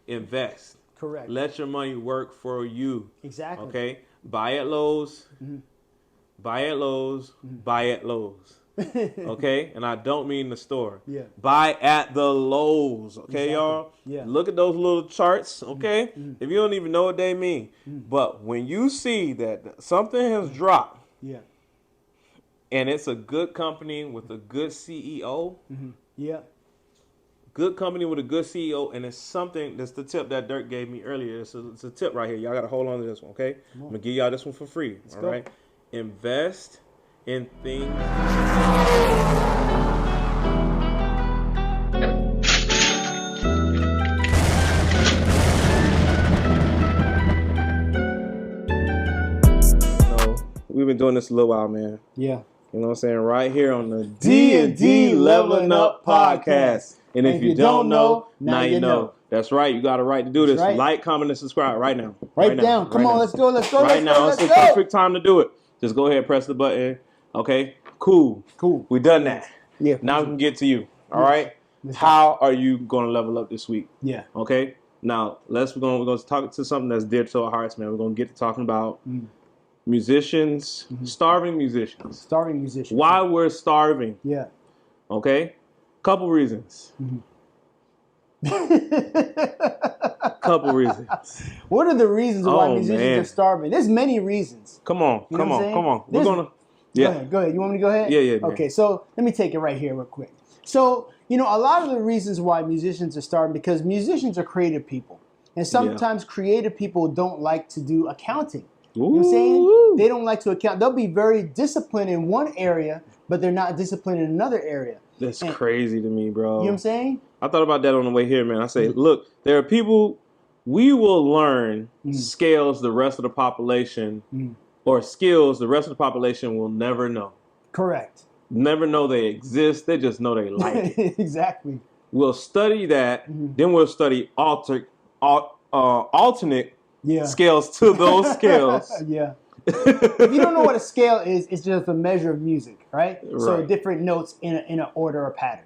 invest. Correct. Let your money work for you. Exactly. Okay? Buy at Lowe's. Buy at Lowe's. Buy at Lowe's. Okay? And I don't mean the store. Yeah. Buy at the Lowe's. Okay, y'all? Yeah. Look at those little charts. Okay? If you don't even know what they mean. But when you see that something has dropped. Yeah. And it's a good company with a good CEO. Yeah. Good company with a good CEO, and it's something. That's the tip that Dirk gave me earlier. It's a tip right here. Y'all got to hold on to this one, okay? I'm gonna give y'all this one for free. All right. Invest in things. We've been doing this a little while, man. Yeah. You know what I'm saying? Right here on the D&D Leveling Up Podcast. And if you don't know, now you know. That's right. You got a right to do this. Right. Like, comment, and subscribe right now. Right down. Come on, let's go. Right now. It's the perfect time to do it. Just go ahead, press the button. Okay? Cool. We done that. Yeah. Now we can get to you. All right? How are you going to level up this week? Yeah. Okay? Now, we're going to talk to something that's dear to our hearts, man. We're going to get to talking about musicians, starving musicians. Starving musicians. Why we're starving. Yeah. Okay? Couple reasons. Couple reasons. What are the reasons why musicians are starving? There's many reasons. Come on. We're gonna. Yeah. Go ahead. You want me to go ahead? Yeah. Okay. So let me take it right here, real quick. So a lot of the reasons why musicians are starving because musicians are creative people, and sometimes creative people don't like to do accounting. You know what I'm saying? They don't like to account. They'll be very disciplined in one area, but they're not disciplined in another area. That's crazy to me, bro. You know what I'm saying? I thought about that on the way here, man. I say, look, there are people, we will learn scales the rest of the population, or skills the rest of the population will never know. Correct. Never know they exist. They just know they like it. Exactly. We'll study that. Then we'll study alternate scales to those scales. Yeah. If you don't know what a scale is, it's just a measure of music, right? So different notes in an order or pattern.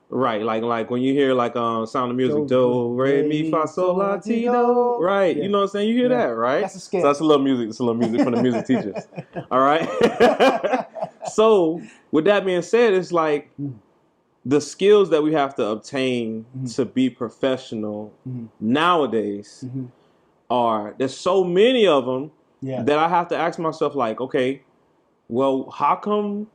Right, like when you hear Sound of Music, do, re, mi, fa, sol, la, ti, do. Right, you know what I'm saying? You hear that, right? That's a scale. So that's a little music. It's a little music from the music teachers. All right. So with that being said, it's like the skills that we have to obtain to be professional nowadays there's so many of them that I have to ask myself, like, okay, well, how come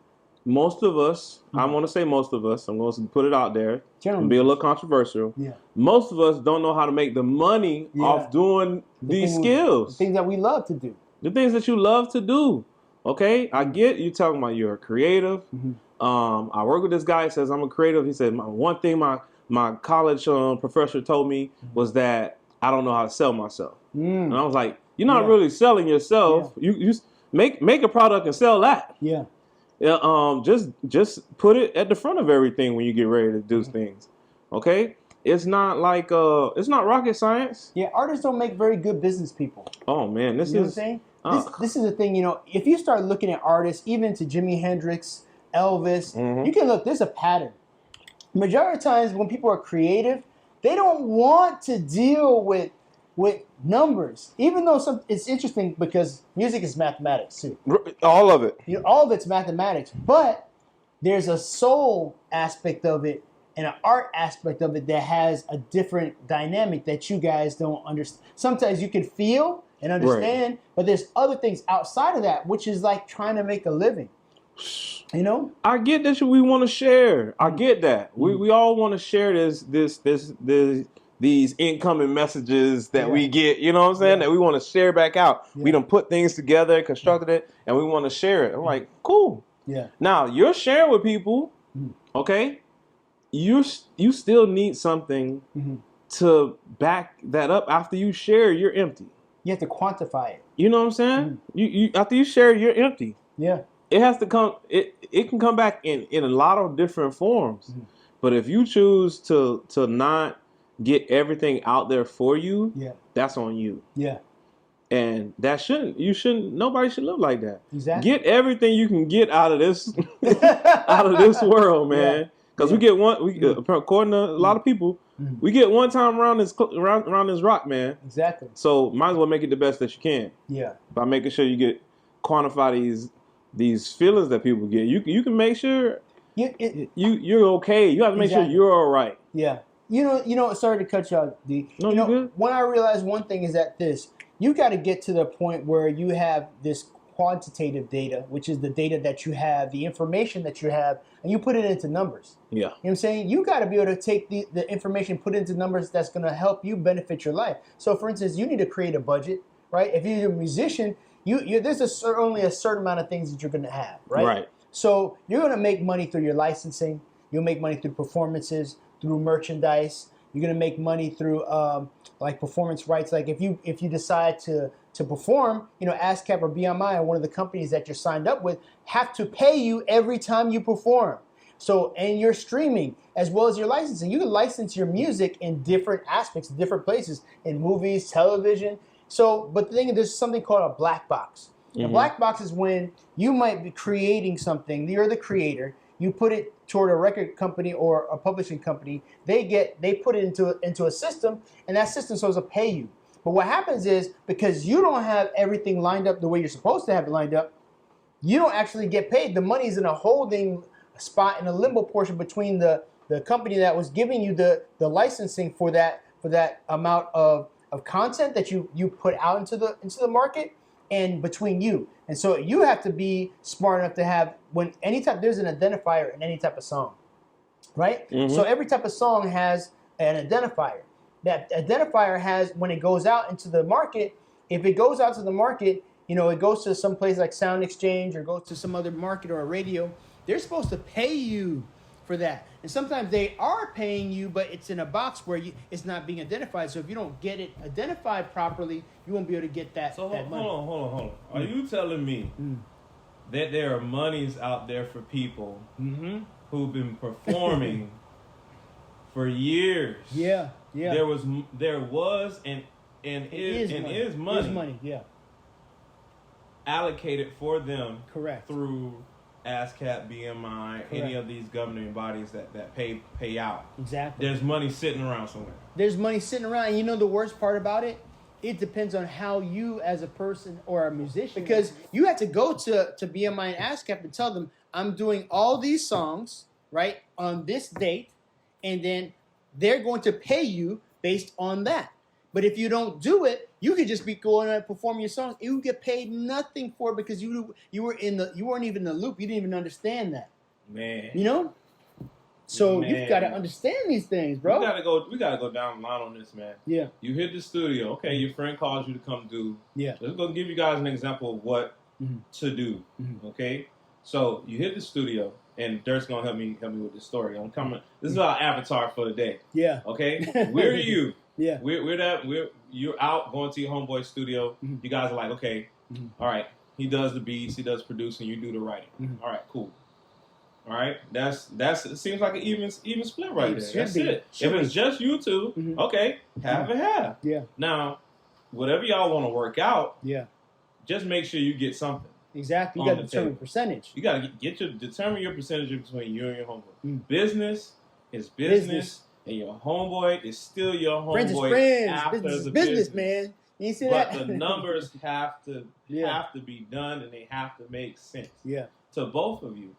most of us, I want to say most of us, I'm going to put it out there and be a little controversial. Yeah. Most of us don't know how to make the money off doing these skills. The things that we love to do. The things that you love to do. Okay? I get you talking about you're a creative. I work with this guy, he says I'm a creative. He said, one thing my college professor told me was that I don't know how to sell myself. And I was like, you're not really selling yourself. You make a product and sell that. Yeah. Just put it at the front of everything when you get ready to do things. Okay? It's not like it's not rocket science. Yeah, artists don't make very good business people. Oh man, you know what I'm saying? This is the thing, if you start looking at artists, even to Jimi Hendrix, Elvis, you can look, there's a pattern. Majority of times when people are creative, they don't want to deal with numbers, even though it's interesting because music is mathematics too. All of it. All of it's mathematics, but there's a soul aspect of it and an art aspect of it that has a different dynamic that you guys don't understand. Sometimes you can feel and understand, but there's other things outside of that, which is like trying to make a living. I get that we want to share. I get that. We all want to share these incoming messages that we get, you know what I'm saying? That we want to share back out. We done put things together, constructed it, and we want to share it. I'm like, cool. Yeah. Now, you're sharing with people, okay? You still need something to back that up. After you share, you're empty. You have to quantify it. You know what I'm saying? You after you share, you're empty. Yeah. It has to come. It can come back in a lot of different forms. But if you choose to not get everything out there for you, that's on you. Yeah. And nobody should live like that. Exactly. Get everything you can get out of this out of this world, man. Because we get one. According to a lot of people, we get one time around this rock, man. Exactly. So might as well make it the best that you can. Yeah. By making sure you get quantify these feelings that people get. You can make sure you're okay. You have to make sure you're all right. Yeah. You know. Sorry to cut you out, D. No, you good. When I realized one thing is that you got to get to the point where you have this quantitative data, which is the data that you have, the information that you have, and you put it into numbers. Yeah. You know what I'm saying? You got to be able to take the information, put it into numbers that's going to help you benefit your life. So, for instance, you need to create a budget, right? If you're a musician, there's only a certain amount of things that you're going to have, right? Right. So you're going to make money through your licensing. You'll make money through performances, through merchandise. You're going to make money through like performance rights. Like if you decide to perform, ASCAP or BMI, or one of the companies that you're signed up with, have to pay you every time you perform. So, and your streaming as well as your licensing. You can license your music in different aspects, different places, in movies, television. So, but the thing is, there's something called a black box. A black box is when you might be creating something. You're the creator. You put it toward a record company or a publishing company. They put it into a system, and that system is supposed to pay you. But what happens is, because you don't have everything lined up the way you're supposed to have it lined up, you don't actually get paid. The money's in a holding spot, in a limbo portion between the company that was giving you the licensing for that amount of content that you put out into the market, and between you. And so you have to be smart enough to have, there's an identifier in any type of song, right? So every type of song has an identifier. That identifier has, when it goes out into the market, if it goes out to the market, it goes to some place like Sound Exchange or goes to some other market or a radio, they're supposed to pay you for that. And sometimes they are paying you, but it's in a box where it's not being identified. So if you don't get it identified properly, you won't be able to get that money. Hold on. Are you telling me that there are monies out there for people who've been performing for years? Yeah. There was and is money. Yeah. Allocated for them. Correct. Through ASCAP, BMI, any of these governing bodies that pay out. Exactly. There's money sitting around somewhere. There's money sitting around. And the worst part about it? It depends on how you as a person or a musician, because you have to go to BMI and ASCAP and tell them, I'm doing all these songs, right, on this date, and then they're going to pay you based on that. But if you don't do it, you could just be going and performing your songs. You get paid nothing for it because you weren't even in the loop. You didn't even understand that. Man. So you've got to understand these things, bro. We gotta go down the line on this, man. Yeah. You hit the studio. Okay, your friend calls you to come do. Yeah. Let's go give you guys an example of what to do. Okay. So you hit the studio, and Dirk's gonna help me with this story. I'm coming. This is our avatar for the day. Yeah. Okay. Where are you? Yeah. You're out going to your homeboy's studio. You guys are like, okay, all right. He does the beats, he does producing, you do the writing. All right, cool. All right, it seems like an even split right there. That's it. If it's just you two, okay, half and half. Yeah. Now, whatever y'all want to work out, just make sure you get something. Exactly. You got to determine percentage. You got to determine your percentage between you and your homeboy. Business is business. And your homeboy is still your homeboy. Friends. After business, the business, man. You see but that? But the numbers have to be done, and they have to make sense. Yeah. To both of you.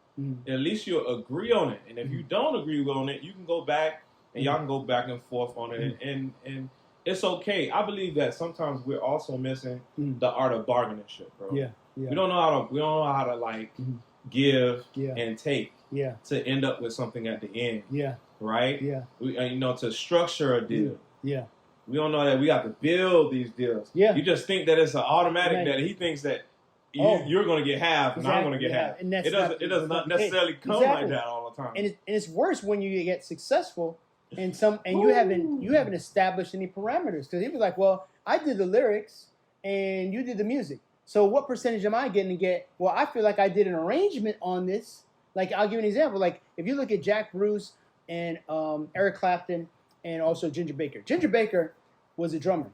At least you'll agree on it. And if you don't agree on it, you can go back and y'all can go back and forth on it. And it's okay. I believe that sometimes we're also missing the art of bargaining shit, bro. Yeah. We don't know how to like give and take to end up with something at the end. Yeah. Right? Yeah. To structure a deal. Yeah. We don't know that we have to build these deals. Yeah. You just think that it's an automatic that he thinks that you're going to get half and I'm going to get half. And it does not necessarily come like that all the time. And it's worse when you get successful and you haven't established any parameters, because he'd be like, well, I did the lyrics and you did the music. So what percentage am I getting to get? Well, I feel like I did an arrangement on this. Like, I'll give you an example. Like, if you look at Jack Bruce and Eric Clapton and also Ginger Baker. Ginger Baker was a drummer.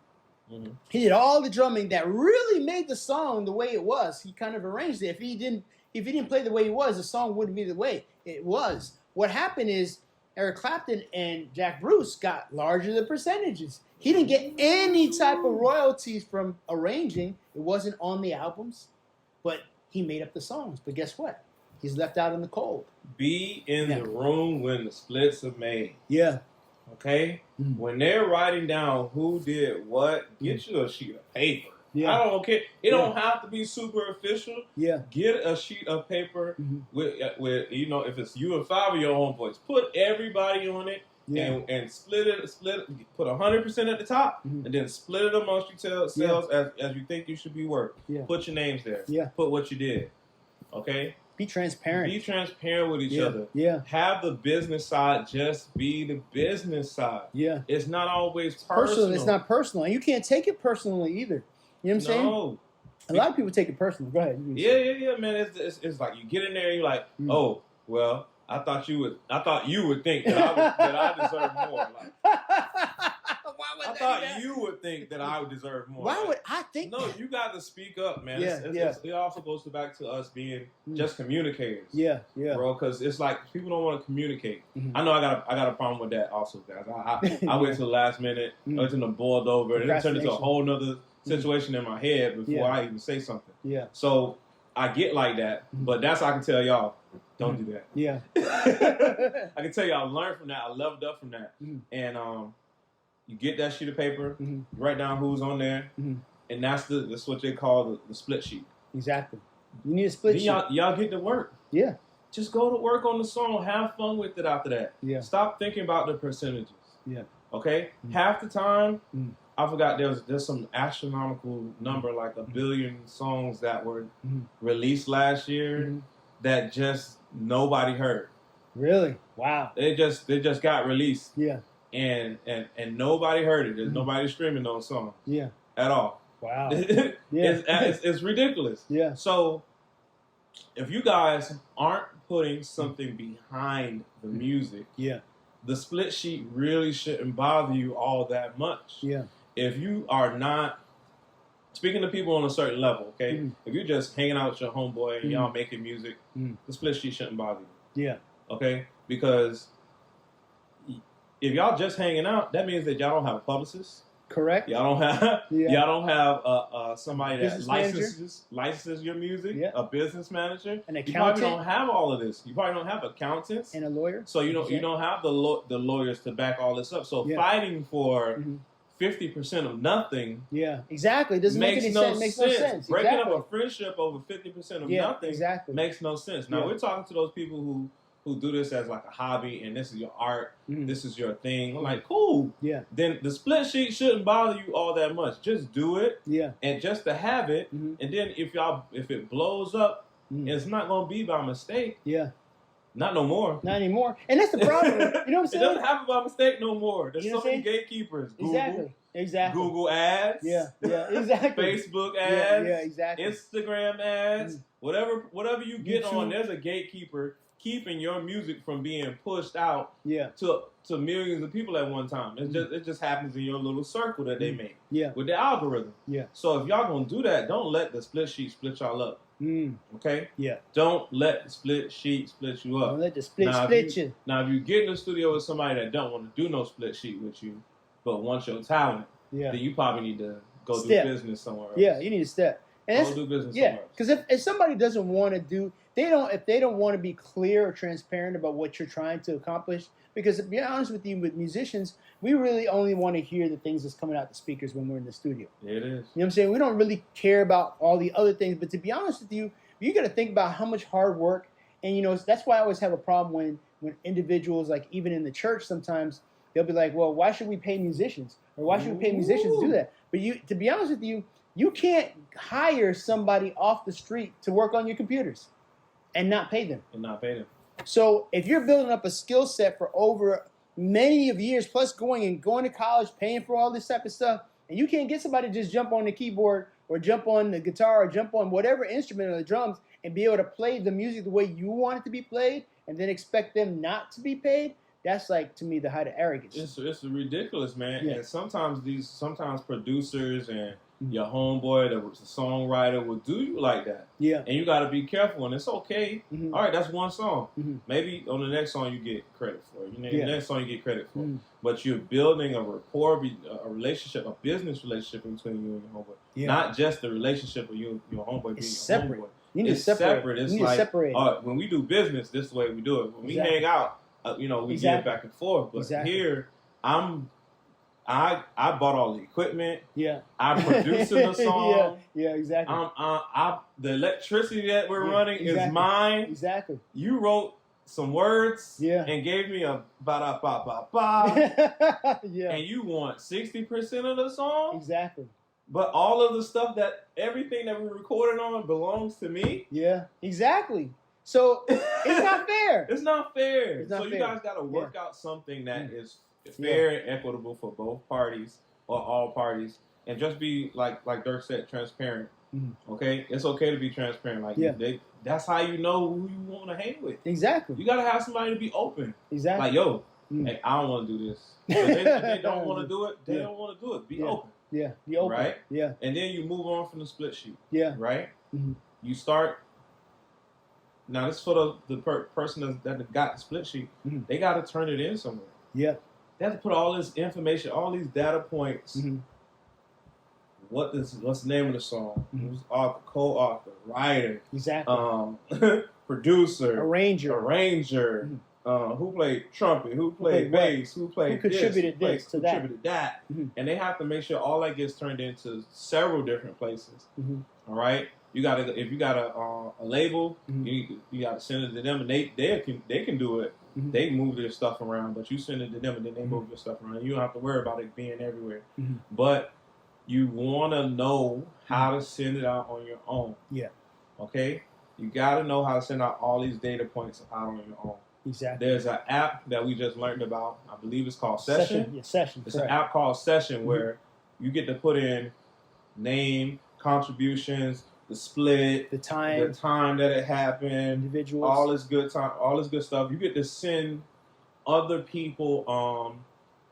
He did all the drumming that really made the song the way it was. He kind of arranged it. If he didn't play the way it was, the song wouldn't be the way it was. what happened is Eric Clapton and Jack Bruce got larger the percentages. He didn't get any type of royalties from arranging. It wasn't on the albums, but he made up the songs. But guess what? He's left out in the cold. Be in the room when the splits are made. Yeah. Okay? When they're writing down who did what, get you a sheet of paper. Yeah. I don't care. It don't have to be super official. Yeah. Get a sheet of paper with if it's you and 5 of your homeboys, put everybody on it and split it. Put 100% at the top, and then split it amongst yourselves as you think you should be worth. Yeah. Put your names there. Yeah. Put what you did. Okay. Be transparent. Be transparent with each other. Yeah. Have the business side just be the business side. Yeah. It's not always personal. It's not personal, and you can't take it personally either. You know what I'm saying? No. A lot of people take it personal. Go ahead. Yeah, man. It's like you get in there and you're like, oh, well, I thought you would think that I deserve more. Like, I thought you would think that I would deserve more. Why would I think? No, you got to speak up, man. Yeah, it also goes back to us being just communicators. Yeah, bro. Because it's like people don't want to communicate. I know I got a problem with that also, guys. I wait till the last minute, until it boiled over, and it turned into a whole nother situation in my head before I even say something. Yeah. So I get like that, but that's how I can tell y'all, don't do that. Yeah. I can tell y'all, I learned from that. I leveled up from that. And you get that sheet of paper, you write down who's on there, and that's what they call the split sheet. Exactly. You need a split sheet. Y'all get to work. Yeah. Just go to work on the song. Have fun with it after that. Yeah. Stop thinking about the percentages. Yeah. Okay? Half the time, I forgot there's some astronomical number, like 1 billion songs that were released last year that just nobody heard. Really? Wow. They just got released. Yeah. And nobody heard it. There's nobody streaming those songs. Yeah. At all. Wow. It's ridiculous. Yeah. So if you guys aren't putting something behind the music, the split sheet really shouldn't bother you all that much. Yeah. If you are not speaking to people on a certain level, okay? If you're just hanging out with your homeboy and y'all making music, the split sheet shouldn't bother you. Yeah. Okay? Because if y'all just hanging out, that means that y'all don't have a publicist. Correct. Y'all don't have somebody that licenses your music, a business manager. An accountant. You probably don't have all of this. You probably don't have accountants and a lawyer. So you don't have the lawyers to back all this up. So fighting for 50% of nothing. Yeah, exactly. Doesn't make any sense. Makes no sense. Breaking up a friendship over 50% of nothing makes no sense. Now we're talking to those people who do this as like a hobby and this is your art, this is your thing. I'm like, cool. Yeah. Then the split sheet shouldn't bother you all that much. Just do it. Yeah. And just to have it. And then if it blows up, it's not gonna be by mistake. Yeah. Not no more. Not anymore. And that's the problem. You know what I'm saying? It doesn't happen by mistake no more. There's so many gatekeepers. Google, Exactly. Google ads. Yeah. Exactly. Facebook ads. Yeah. Exactly. Instagram ads. Whatever you get on, there's a gatekeeper keeping your music from being pushed out to millions of people at one time. It just happens in your little circle that they make with the algorithm. Yeah. So if y'all gonna do that, don't let the split sheet split y'all up. Okay? Yeah. Don't let the split sheet split you up. Don't let the split you. Now, if you get in the studio with somebody that don't want to do no split sheet with you, but wants your talent, then you probably need to go do business somewhere else. Yeah, you need to step. And go do business somewhere else. Because if somebody doesn't want to do, if they don't want to be clear or transparent about what you're trying to accomplish, because to be honest with you, with musicians, we really only want to hear the things that's coming out the speakers when we're in the studio. It is. You know what I'm saying? We don't really care about all the other things. But to be honest with you, you got to think about how much hard work. And, that's why I always have a problem when individuals, like even in the church sometimes, they'll be like, well, why should we pay musicians? Or why should we pay musicians to do that? But to be honest with you, you can't hire somebody off the street to work on your computers and not pay them. So if you're building up a skill set for over many of years, plus going to college, paying for all this type of stuff, and you can't get somebody to just jump on the keyboard or jump on the guitar or jump on whatever instrument or the drums and be able to play the music the way you want it to be played and then expect them not to be paid, That's like, to me, the height of arrogance. It's ridiculous, man. Yeah. And sometimes producers and your homeboy, the songwriter, will do you like that. Yeah. And you got to be careful. And it's okay. Mm-hmm. All right, that's one song. Mm-hmm. Maybe on the next song you get credit for it. Yeah. The next song you get credit for. Mm-hmm. But you're building a rapport, a relationship, a business relationship between you and your homeboy. Yeah. Not just the relationship of you and your homeboy being It's your separate. homeboy. You need It's to separate. separate. It's you need like, to separate. when we do business, this is the way we do it. When we hang out, we Exactly. give back and forth. But Exactly. here, I bought all the equipment. Yeah. I'm producing the song. Yeah, exactly. The electricity that we're running exactly. is mine. Exactly. You wrote some words and gave me a ba-da-ba-ba-ba. Yeah. And you want 60% of the song? Exactly. But all of the stuff everything that we're recording on belongs to me? Yeah, exactly. So it's not fair. It's not fair. It's not so fair. You guys got to work out something that is fair and equitable for both parties or all parties, and just be like Dirk said, transparent. Mm-hmm. Okay, it's okay to be transparent. That's how you know who you want to hang with. Exactly. You got to have somebody to be open. Exactly. Like, yo, hey, I don't want to do this. If they don't want to do it, they don't want to do it. Be open. Yeah, be open. Right? Yeah. And then you move on from the split sheet. Yeah. Right? Mm-hmm. You start. Now, this is for the person that got the split sheet. Mm-hmm. They got to turn it in somewhere. Yeah. They have to put all this information, all these data points. Mm-hmm. What's the name of the song? Mm-hmm. Who's author, co-author, writer, exactly, producer, arranger, mm-hmm. Who played trumpet, who played bass, who contributed contributed that. Mm-hmm. And they have to make sure all that gets turned into several different places. Mm-hmm. All right, if you got a label, mm-hmm. you got to send it to them, and they can do it. Mm-hmm. They move their stuff around, but you send it to them, and then they move your stuff around. You don't have to worry about it being everywhere. Mm-hmm. But you want to know how to send it out on your own. Yeah. Okay? You got to know how to send out all these data points out on your own. Exactly. There's an app that we just learned about. I believe it's called Session. Yeah, Session. It's an app called Session where you get to put in name, contributions, the split, the time that it happened, individuals, all this good time, all this good stuff. You get to send other people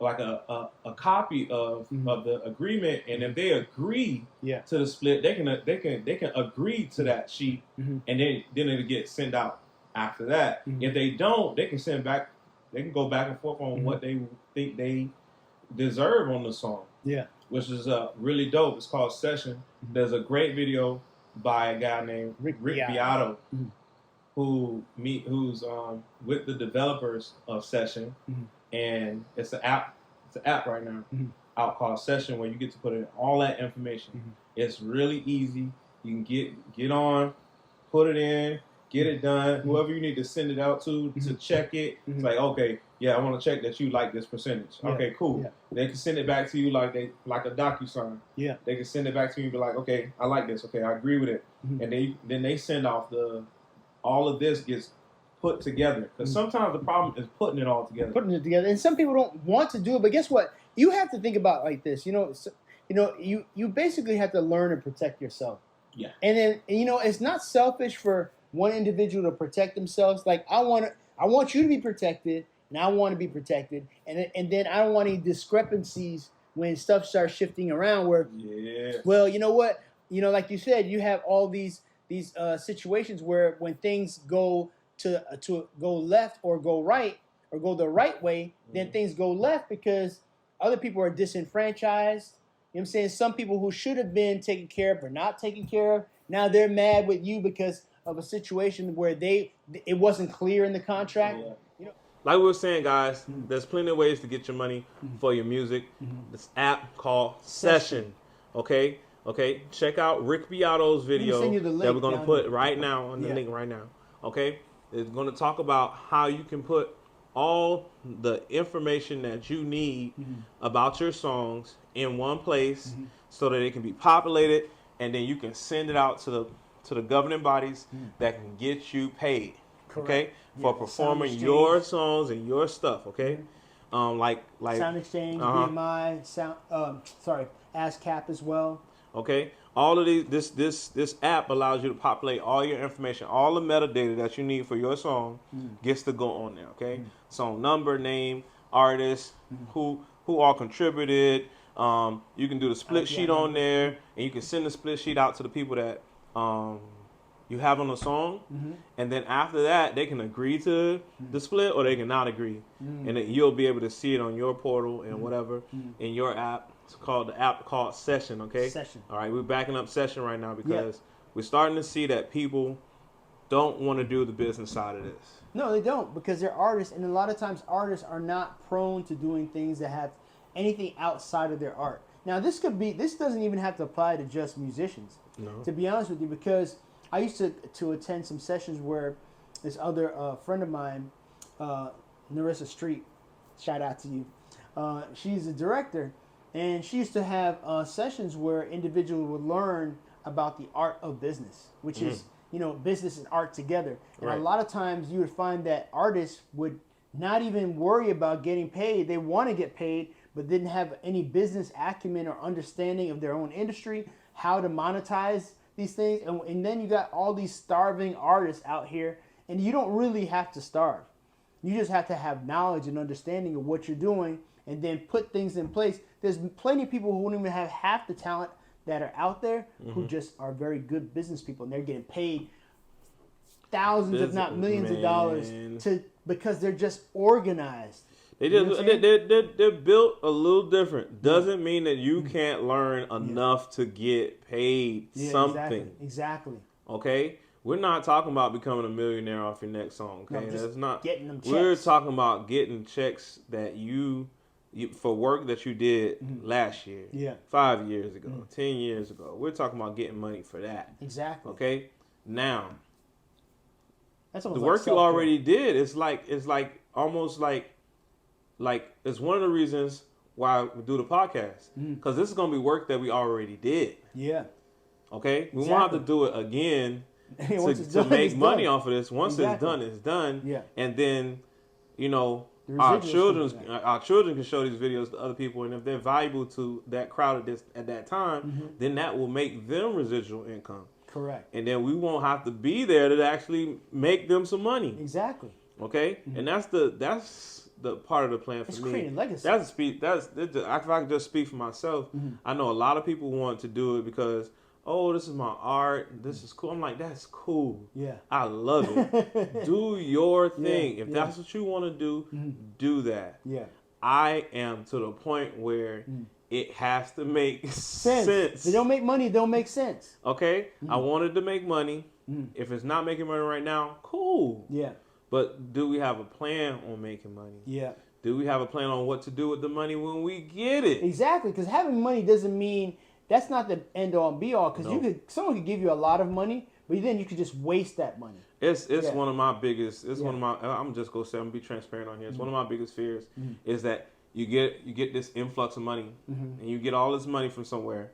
like a copy of the agreement, and if they agree to the split, they can agree to that sheet, and then it'll get sent out after that. If they don't, they can send back. They can go back and forth on what they think they deserve on the song. Yeah, which is really dope. It's called Session. There's a great video by a guy named Rick Beato, who's with the developers of Session. And it's an app. It's an app right now out called Session where you get to put in all that information. It's really easy. You can get on, put it in, get it done. Whoever you need to send it out to check it. It's like, okay, yeah, I want to check that you like this percentage. Yeah. Okay, cool. Yeah. They can send it back to you like a DocuSign. Yeah. They can send it back to you and be like, okay, I like this. Okay, I agree with it. And then they send off all of this gets put together, because sometimes the problem is putting it all together. And some people don't want to do it, but guess what? You have to think about it like this. You basically have to learn and protect yourself. Yeah. And then it's not selfish for one individual to protect themselves. Like I want you to be protected, and I want to be protected, and then I don't want any discrepancies when stuff starts shifting around. Where well, you know what? Like you said, you have all these situations where when things go to go left or go right or go the right way, then things go left because other people are disenfranchised. You know what I'm saying? Some people who should have been taken care of are not taken care of. Now they're mad with you because of a situation where it wasn't clear in the contract. Yeah. Like we were saying, guys, there's plenty of ways to get your money for your music. This app called Session. Okay? Check out Rick Beato's video that we're going to put right now on the link right now. Okay? It's going to talk about how you can put all the information that you need about your songs in one place so that it can be populated, and then you can send it out to the governing bodies that can get you paid. Correct. Okay? For performing your songs and your stuff, okay? Like Sound Exchange, BMI, ASCAP as well. Okay, all of these, this app allows you to populate all your information, all the metadata that you need for your song gets to go on there. Okay, song number, name, artist, who all contributed. You can do the split sheet on there, and you can send the split sheet out to the people that you have on the song, and then after that, they can agree to the split or they can not agree, and then you'll be able to see it on your portal and whatever in your app. It's called the app called Session. Okay, Session. All right, we're backing up Session right now because we're starting to see that people don't want to do the business side of this. No, they don't, because they're artists, and a lot of times artists are not prone to doing things that have anything outside of their art. Now, this doesn't even have to apply to just musicians. No. To be honest with you, because I used to attend some sessions where this other friend of mine, Narissa Street, shout out to you. She's a director, and she used to have sessions where individuals would learn about the art of business, which is, business and art together. And a lot of times you would find that artists would not even worry about getting paid. They want to get paid, but didn't have any business acumen or understanding of their own industry, how to monetize these things. And then you got all these starving artists out here, and you don't really have to starve. You just have to have knowledge and understanding of what you're doing and then put things in place. There's plenty of people who don't even have half the talent that are out there who just are very good business people, and they're getting paid thousands, if not millions of dollars because they're just organized. They're built a little different. Doesn't mean that you can't learn enough to get paid something. Exactly. Okay? We're not talking about becoming a millionaire off your next song. Okay? No, just that's not getting them checks. We're talking about getting checks that you for work that you did last year, 5 years ago, 10 years ago. We're talking about getting money for that. Exactly. Okay? Now, that's the work you already did is almost like it's one of the reasons why we do the podcast, because this is going to be work that we already did. Yeah. Okay? We won't have to do it again to make money off of this. Once it's done, it's done. Yeah. And then, our children can show these videos to other people, and if they're valuable to that crowd at that time, then that will make them residual income. Correct. And then we won't have to be there to actually make them some money. Exactly. Okay? And that's the part of the plan for me. It's creating legacy. If I can just speak for myself, I know a lot of people want to do it because, this is my art. This is cool. I'm like, that's cool. Yeah. I love it. Do your thing. If that's what you want to do, do that. Yeah. I am to the point where it has to make sense. If they don't make money, don't make sense. Okay? I wanted to make money. If it's not making money right now, cool. Yeah. But do we have a plan on making money? Yeah. Do we have a plan on what to do with the money when we get it? Exactly, because having money doesn't mean that's not the end all and be all. Because someone could give you a lot of money, but then you could just waste that money. It's one of my biggest. One of my. I'm just gonna say I'm gonna be transparent on here. It's one of my biggest fears is that you get this influx of money and you get all this money from somewhere,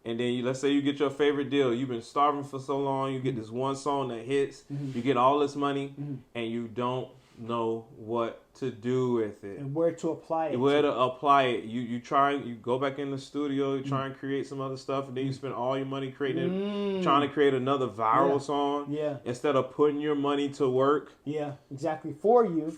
and then let's say you get your favorite deal. You've been starving for so long. You get this one song that hits. You get all this money, and you don't know what to do with it and where to apply it. You go back in the studio. You try and create some other stuff, and then you spend all your money trying to create another viral song. Yeah. Instead of putting your money to work. Yeah, exactly. For you.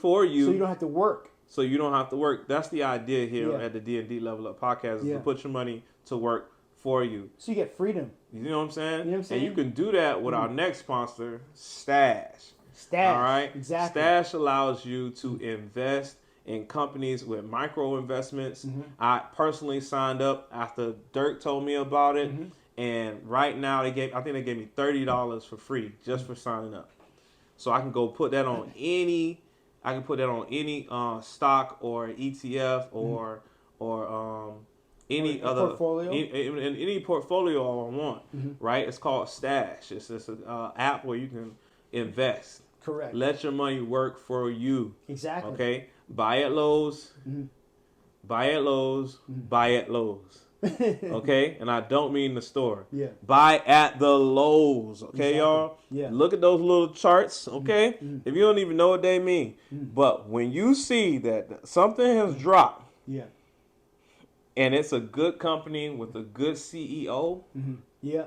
So you don't have to work. That's the idea here at the D&D Level Up podcast is to put your money to work for you. So you get freedom. You know what I'm saying? And you can do that with our next sponsor, Stash. All right? Exactly. Stash allows you to invest in companies with micro investments. I personally signed up after Dirk told me about it. And right now I think they gave me $30 for free just for signing up. So I can go put that on any stock or ETF or any other portfolio. Any portfolio I want, right? It's called Stash. It's an app where you can invest. Correct. Let your money work for you. Exactly. Okay? Buy at Lowe's. Buy at Lowe's. Buy at Lowe's. Okay? And I don't mean the store. Yeah. Buy at the Lowe's. Okay, y'all? Yeah. Look at those little charts, okay? If you don't even know what they mean. But when you see that something has dropped, and it's a good company with a good CEO. Yeah.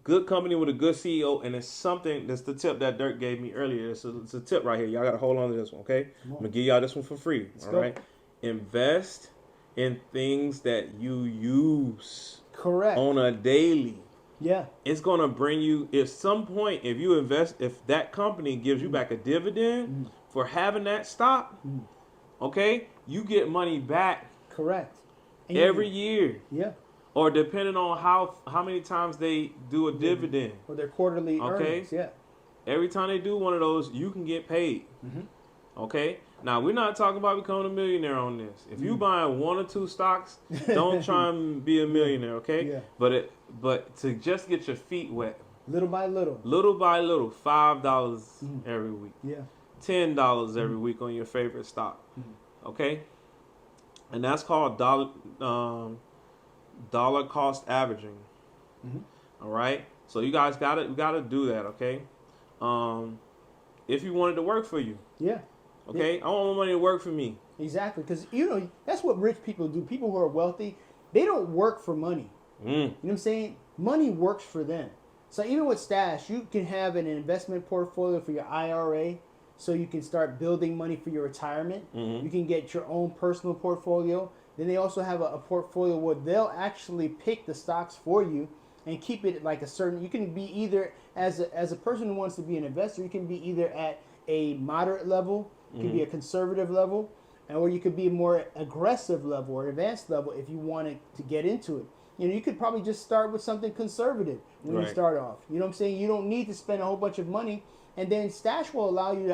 Good company with a good CEO, and it's something. That's the tip that Dirk gave me earlier. It's a tip right here. Y'all got to hold on to this one, okay? I'm gonna give y'all this one for free. Let's all go. right. Invest in things that you use. Correct. On a daily. Yeah. It's gonna bring you. At some point, if you invest, if that company gives you back a dividend for having that stock, okay, you get money back. Correct. And every year. Yeah. Or depending on how many times they do a dividend. Or their quarterly earnings, yeah. Every time they do one of those, you can get paid. Okay? Now, we're not talking about becoming a millionaire on this. If you buying 1 or 2 stocks, don't try and be a millionaire, okay? Yeah. But to just get your feet wet. Little by little. Little by little. $5 every week. Yeah. $10 every week on your favorite stock. Okay? And that's called dollar cost averaging. All right, so you guys gotta do that. Okay, if you want it to work for you. Yeah. Okay, I want my money to work for me. Exactly, because that's what rich people do. People who are wealthy, they don't work for money. You know what I'm saying? Money works for them. So even with Stash, you can have an investment portfolio for your IRA, so you can start building money for your retirement. You can get your own personal portfolio. Then they also have a portfolio where they'll actually pick the stocks for you and keep it like a certain. You can be either as a person who wants to be an investor, you can be either at a moderate level, you can be a conservative level, or you could be a more aggressive level or advanced level if you wanted to get into it. You could probably just start with something conservative when you start off. You know what I'm saying? You don't need to spend a whole bunch of money, and then Stash will allow you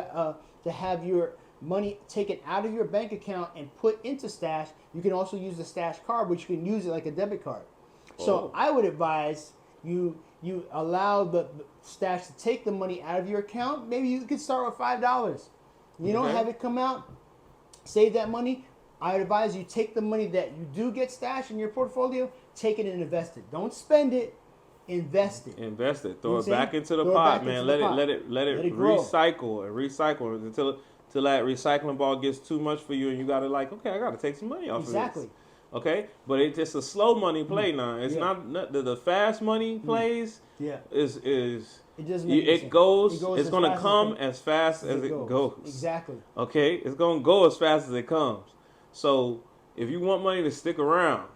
to have your money taken out of your bank account and put into Stash. You can also use the Stash card, which you can use it like a debit card. So I would advise you allow the Stash to take the money out of your account. Maybe you could start with $5. You don't have it come out. Save that money. I would advise you take the money that you do get stashed in your portfolio, take it and invest it. Don't spend it. Invest it. Invest it. Throw it back into the pot, man. Let it recycle and recycle until that recycling ball gets too much for you, and you gotta okay, I gotta take some money off of this. Okay, but it's just a slow money play now. It's not the fast money plays. Is it just it goes. It's gonna come as fast as it goes. Exactly. Okay, it's gonna go as fast as it comes. So if you want money to stick around,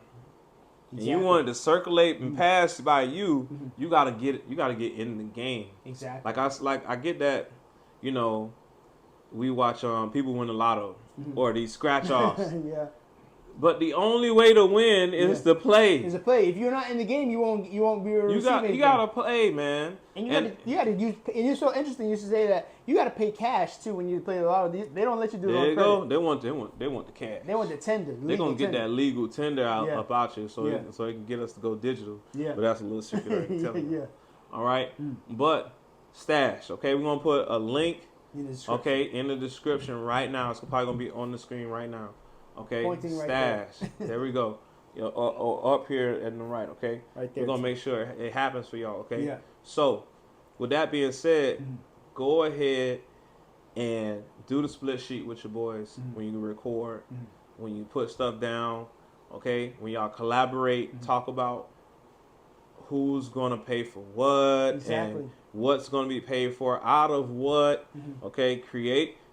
and you want it to circulate and pass by you, you gotta get it. You gotta get in the game. Exactly. I get that. We watch people win the lotto or these scratch offs. But the only way to win is to play. Is to play. If you're not in the game, you won't be able to receive You gotta play, man. And you gotta use. And it's so interesting. You should say that you gotta pay cash too when you play the lotto. They don't let you do it on credit. There you go. They want the cash. They want the tender. They're gonna get that legal tender up out you, so they can get us to go digital. But that's a little secret. All right. But Stash. Okay, we're gonna put a link. In the description right now. It's probably gonna be on the screen right now. Okay, pointing Stash. There we go. Or up here at the right. Okay, right there. We're gonna make sure it happens for y'all. Okay. Yeah. So, with that being said, go ahead and do the split sheet with your boys when you record, when you put stuff down. Okay, when y'all collaborate, talk about who's gonna pay for what and what's gonna be paid for out of what. Okay,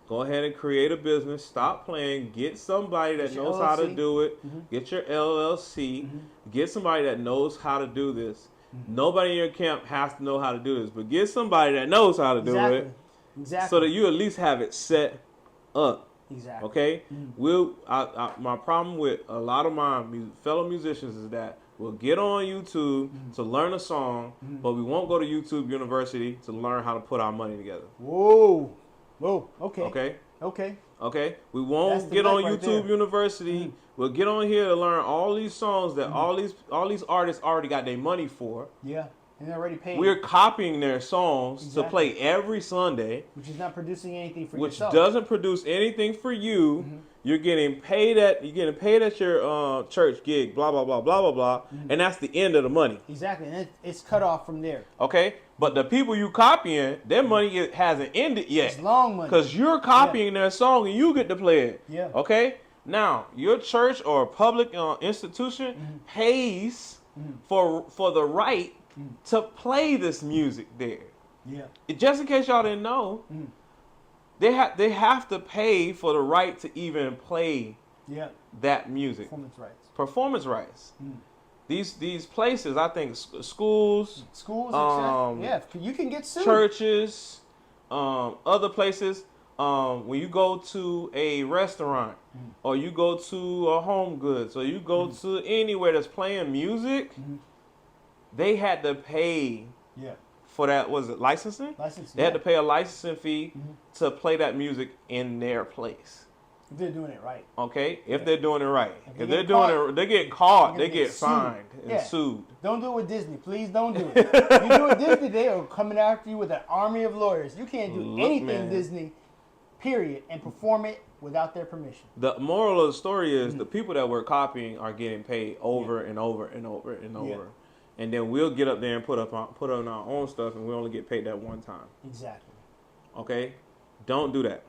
go ahead and create a business. Stop playing. Get somebody that knows how to do it. Get your LLC. Get somebody that knows how to do this. Nobody in your camp has to know how to do this, but get somebody that knows how to do it. So that you at least have it set up. Okay? My problem with a lot of my fellow musicians is that we'll get on YouTube to learn a song, but we won't go to YouTube University to learn how to put our money together. Whoa. Okay. We won't get on YouTube University. We'll get on here to learn all these songs that all these artists already got their money for. Yeah, and they're already paid. We're copying their songs to play every Sunday, which is not producing anything for yourself. Which doesn't produce anything for you. You're getting paid at your church gig. Blah blah blah blah blah blah, and that's the end of the money. Exactly, and it's cut off from there. Okay. But the people you copying, their money hasn't ended yet. It's long money. Because you're copying their song and you get to play it. Yeah. Okay? Now, your church or public institution pays for the right to play this music there. Yeah. Just in case y'all didn't know, they have to pay for the right to even play that music. Performance rights. These places, I think, schools, exactly. You can get sued. Churches, other places. When you go to a restaurant, or you go to a Home Goods, or you go to anywhere that's playing music, they had to pay for that. Was it licensing? They had to pay a licensing fee to play that music in their place. If they're doing it right. Okay, if they're doing it right. If they're doing it, they get caught, they get fined and sued. Don't do it with Disney. Please don't do it. If you do it with Disney, they are coming after you with an army of lawyers. You can't do anything Disney, period, and perform it without their permission. The moral of the story is the people that we're copying are getting paid over and over and over and over. And then we'll get up there and put on our own stuff, and we only get paid that one time. Exactly. Okay? Don't do that.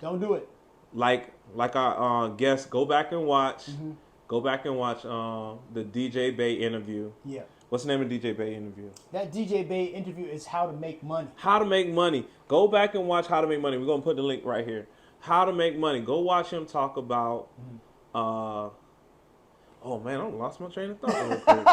Don't do it. Like our guests, go back and watch. Go back and watch the DJ Bay interview. Yeah. What's the name of the DJ Bay interview? That DJ Bay interview is How to Make Money. How to Make Money. Go back and watch How to Make Money. We're gonna put the link right here. How to Make Money. Go watch him talk about. Oh man, I lost my train of thought real quick.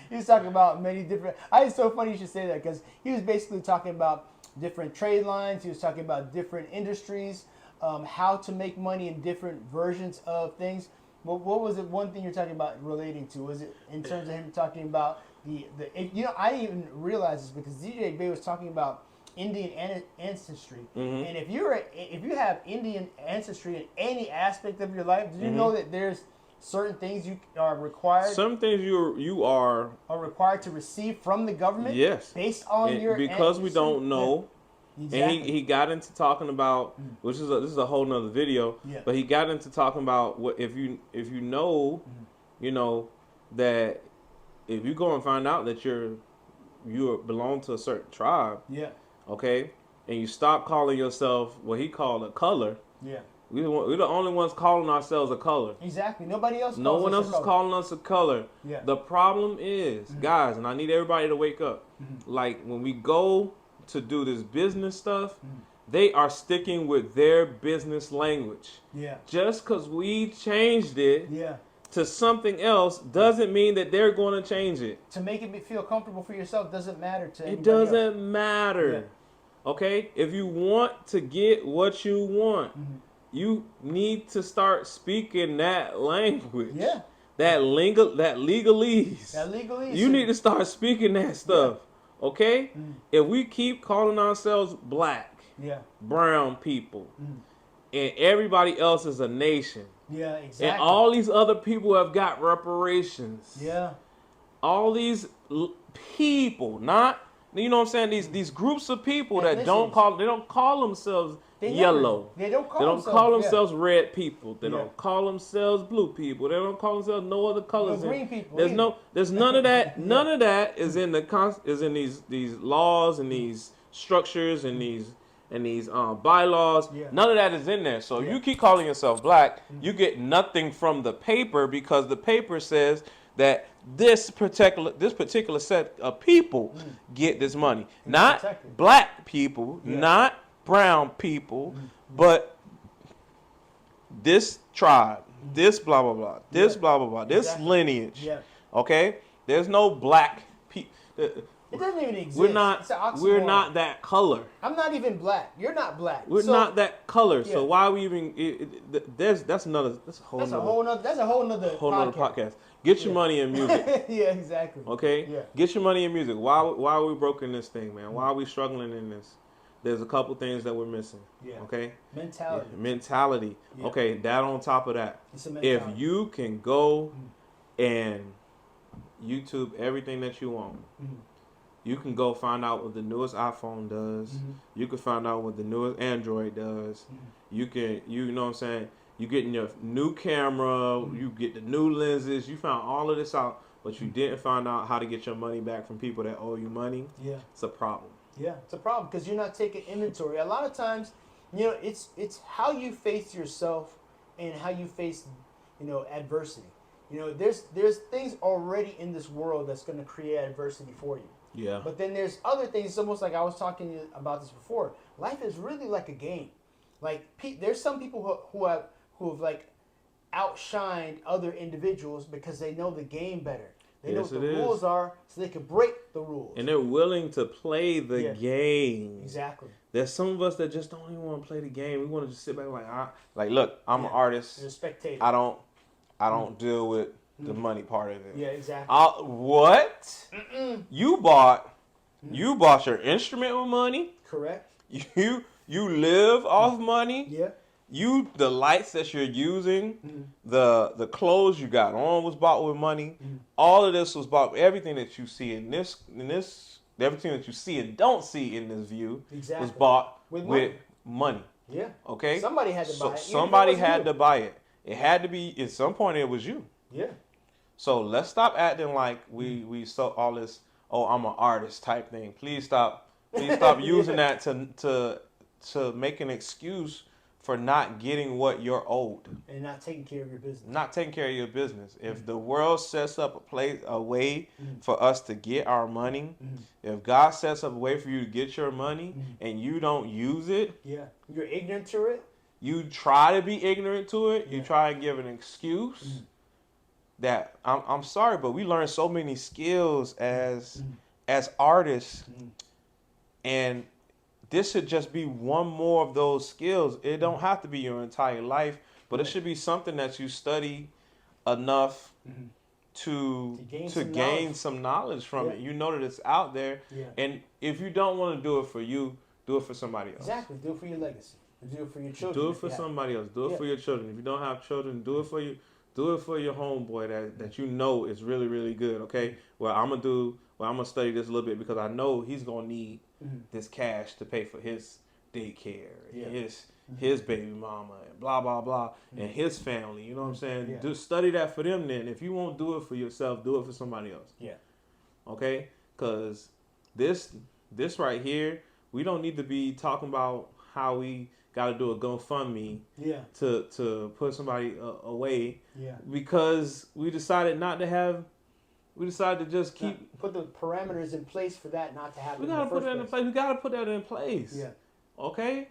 He was talking about many different. It's so funny you should say that, because he was basically talking about different trade lines. He was talking about different industries, how to make money in different versions of things. What was it? One thing you're talking about relating to? Was it in terms of him talking about I didn't even realize this, because DJ Bay was talking about Indian ancestry, and if you have Indian ancestry in any aspect of your life, did you know that there's certain things you are required? Some things you are required to receive from the government. Yes, based on your because we don't know. Yeah. Exactly. And he got into talking about, which is this is a whole nother video. Yeah. But he got into talking about what if you know, you know that if you go and find out that you belong to a certain tribe. Yeah. Okay, and you stop calling yourself what he called a color. Yeah. We're the only ones calling ourselves a color. Exactly. Nobody else. No one else is calling us a color. Yeah. The problem is, guys, and I need everybody to wake up. Like when we go to do this business stuff, they are sticking with their business language. Yeah. Just because we changed it. Yeah. To something else doesn't mean that they're going to change it. To make it feel comfortable for yourself doesn't matter to anybody It doesn't else. matter. Yeah. Okay? If you want to get what you want, you need to start speaking that language. Yeah. That legalese. That legalese. You need to start speaking that stuff. Yeah. Okay? If we keep calling ourselves black, brown people, and everybody else is a nation. Yeah, exactly. And all these other people have got reparations. Yeah. All these people, not, you know what I'm saying, these groups of people that don't call themselves yellow. They don't call themselves red people. They don't call themselves blue people. They don't call themselves no other colors. No green people. There's none of that. None of that is in these laws and these structures and these bylaws. Yeah. None of that is in there. So you keep calling yourself black, you get nothing from the paper, because the paper says that this particular set of people get this money. Not black people, not brown people, but this tribe, this blah blah blah, this blah blah blah, this lineage. Yeah. Okay? There's no black people. It doesn't even exist. We're not that color. I'm not even black. You're not black. We're not that color. Yeah. So why are we even? That's a whole nother podcast. Get your money in music. Yeah, exactly. Okay. Yeah. Get your money in music. Why are we broke in this thing, man? Why are we struggling in this? There's a couple things that we're missing. Yeah. Okay. Mentality. Yeah. Okay. That on top of that, if you can go and YouTube everything that you want. You can go find out what the newest iPhone does. You can find out what the newest Android does. You know what I'm saying? You getting your new camera. You get the new lenses. You found all of this out, but you didn't find out how to get your money back from people that owe you money. Yeah, it's a problem. Yeah, it's a problem because you're not taking inventory. A lot of times, You know, it's how you face yourself and how you face, adversity. You know, there's things already in this world that's going to create adversity for you. Yeah. But then there's other things. It's almost like I was talking about this before. Life is really like a game. Like there's some people who have like outshined other individuals because they know the game better. They know what the rules are, so they can break the rules. And they're willing to play the game. Exactly. There's some of us that just don't even want to play the game. We want to just sit back like, look, I'm an artist. You're a spectator. I don't deal with the money part of it. Yeah, exactly. What? You bought your instrument with money. Correct. You live off money. Yeah. The lights that you're using, the clothes you got on was bought with money. All of this was bought. Everything that you see in this, everything that you see and don't see in this view was bought with money. Yeah. Okay. Somebody had to buy it. Somebody had to buy it. It had to be at some point. It was you. Yeah. So let's stop acting like we saw all this. Oh, I'm an artist type thing. Please stop using that to make an excuse for not getting what you're owed. And not taking care of your business. Not taking care of your business. If the world sets up a way for us to get our money, if God sets up a way for you to get your money and you don't use it, you're ignorant to it. You try to be ignorant to it. You try and give an excuse. That I'm sorry, but we learn so many skills as artists, and this should just be one more of those skills. It don't have to be your entire life, but it should be something that you study enough to gain some knowledge from it. You know that it's out there, and if you don't want to do it for you, do it for somebody else. Exactly, do it for your legacy. Do it for your children. Do it for somebody else. Do it for your children. If you don't have children, do it for you. Do it for your homeboy that you know is really, really good. Okay. Well, I'm gonna study this a little bit because I know he's gonna need this cash to pay for his daycare, his baby mama, and blah blah blah, and his family. You know what I'm saying? Yeah. Just study that for them. Then, if you won't do it for yourself, do it for somebody else. Yeah. Okay. Because this right here, we don't need to be talking about how we got to do a GoFundMe to put somebody away because we decided to just put the parameters in place for that not to happen. We got to put that in place. We got to put that in place. Yeah. Okay.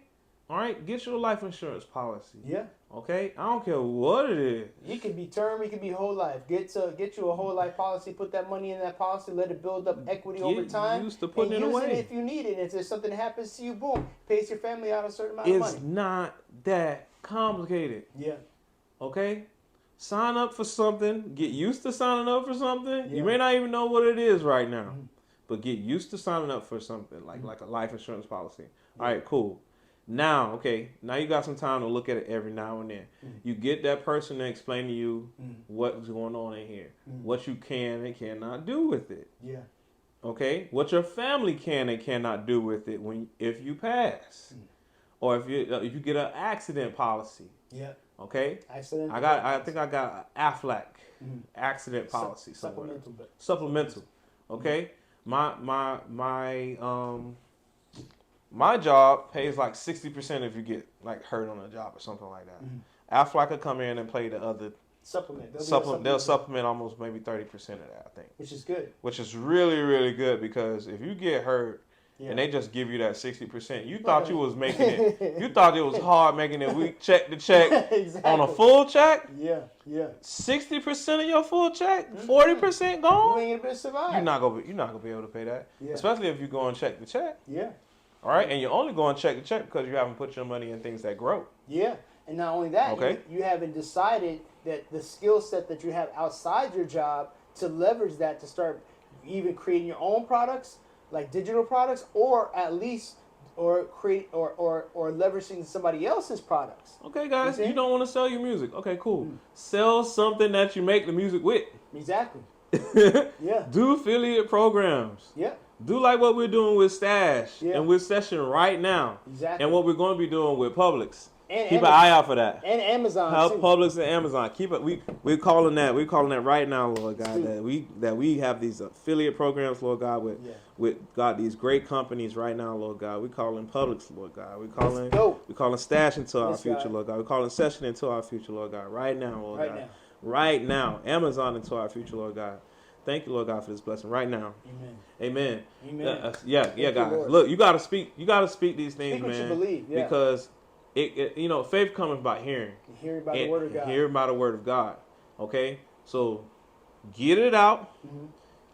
All right. Get your life insurance policy. Yeah. Okay. I don't care what it is. It could be term. It could be whole life. Get you a whole life policy. Put that money in that policy. Let it build up equity over time. Used to putting it away. Use it if you need it. If there's something that happens to you, boom, pays your family out a certain amount of money. It's not that complicated. Yeah. Okay. Sign up for something. Get used to signing up for something. Yeah. You may not even know what it is right now, but get used to signing up for something like a life insurance policy. Yeah. All right. Cool. Now you got some time to look at it every now and then. You get that person to explain to you what's going on in here, what you can and cannot do with it. Yeah. Okay. What your family can and cannot do with it if you pass, or if you get an accident policy. Yeah. Okay. Accident. I think I got an Aflac accident policy somewhere. Supplemental. Okay. My job pays like 60% if you get like hurt on a job or something like that. Aflac will come in and pay the other supplement. They'll supplement almost maybe 30% of that, I think. Which is good. Which is really, really good because if you get hurt and they just give you that 60%, you thought you was making it. You thought it was hard making it week check to check on a full check. Yeah, yeah. 60% of your full check, 40% gone. You ain't gonna survive. You're not gonna be able to pay that, especially if you go and check to check. Yeah. All right, and you're only going check to check because you haven't put your money in things that grow. Yeah, and not only that, you haven't decided that the skill set that you have outside your job to leverage that to start even creating your own products, like digital products, or at least create or leveraging somebody else's products. Okay, guys, you don't want to sell your music. Okay, cool. Sell something that you make the music with. Exactly. Yeah. Do affiliate programs. Yeah. Do like what we're doing with Stash and with Session right now. Exactly. And what we're going to be doing with Publix. Keep an eye out for that. And Amazon Help too. Publix and Amazon. Keep it. We're calling that right now, Lord God. That we have these affiliate programs, Lord God, with God, these great companies right now, Lord God. We calling Publix, Lord God. We calling Stash into our future, Lord God. We calling Session into our future, Lord God. Right now, Lord God. Right now. Amazon into our future, Lord God. Thank you, Lord God, for this blessing right now. Amen. Yeah, guys. Look, you gotta speak these things, man. What you believe, because it faith cometh by hearing. Hearing by the word of God. Hearing by the word of God. Okay? So get it out,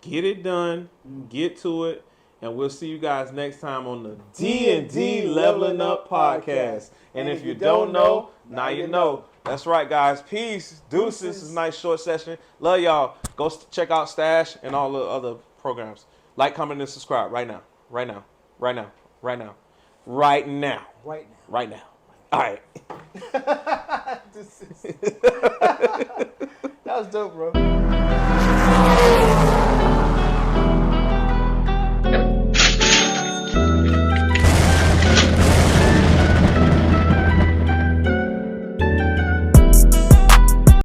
get it done, get to it, and we'll see you guys next time on the D&D Leveling Up Podcast. And if you don't know, now you know. That's right, guys. Peace. Deuces. This is a nice short session. Love y'all. Go check out Stash and all the other programs. Like, comment, and subscribe right now. Right now. Right now. Right now. Right now. Right now. Right now. All right. That was dope, bro.